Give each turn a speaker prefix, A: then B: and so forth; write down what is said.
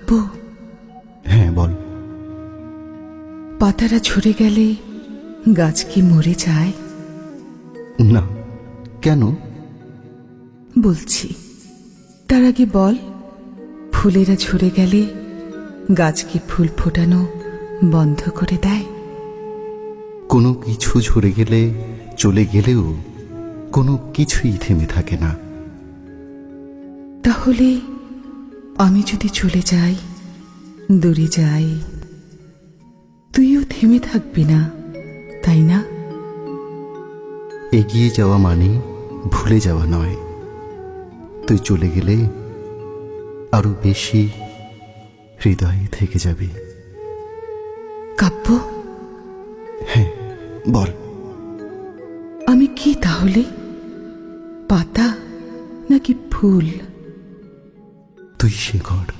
A: কাব্য,
B: হ্যাঁ বল।
A: পাতারা ঝরে গেলে গাছ কি মরে যায়?
B: না, কেন?
A: বলছি, তার আগে বল, ফুলেরা ঝরে গেলে গাছ কি ফুল ফোটানো বন্ধ করে দেয়?
B: কোনো কিছু ঝরে গেলে, চলে গেলেও কোনো কিছুই থেমে থাকে না।
A: তাহলে আমি যদি চলে যাই, দূরে যাই, তুইও থেমে থাকবি না, তাই না?
B: এগিয়ে যাওয়া মানে ভুলে যাওয়া নয়। তুই চলে গেলে আরো বেশি হৃদয়ে থেকে যাবে।
A: কাব্য,
B: হ্যাঁ বল।
A: আমি কি তাহলে? পাতা নাকি ফুল?
B: তুই শিকড়।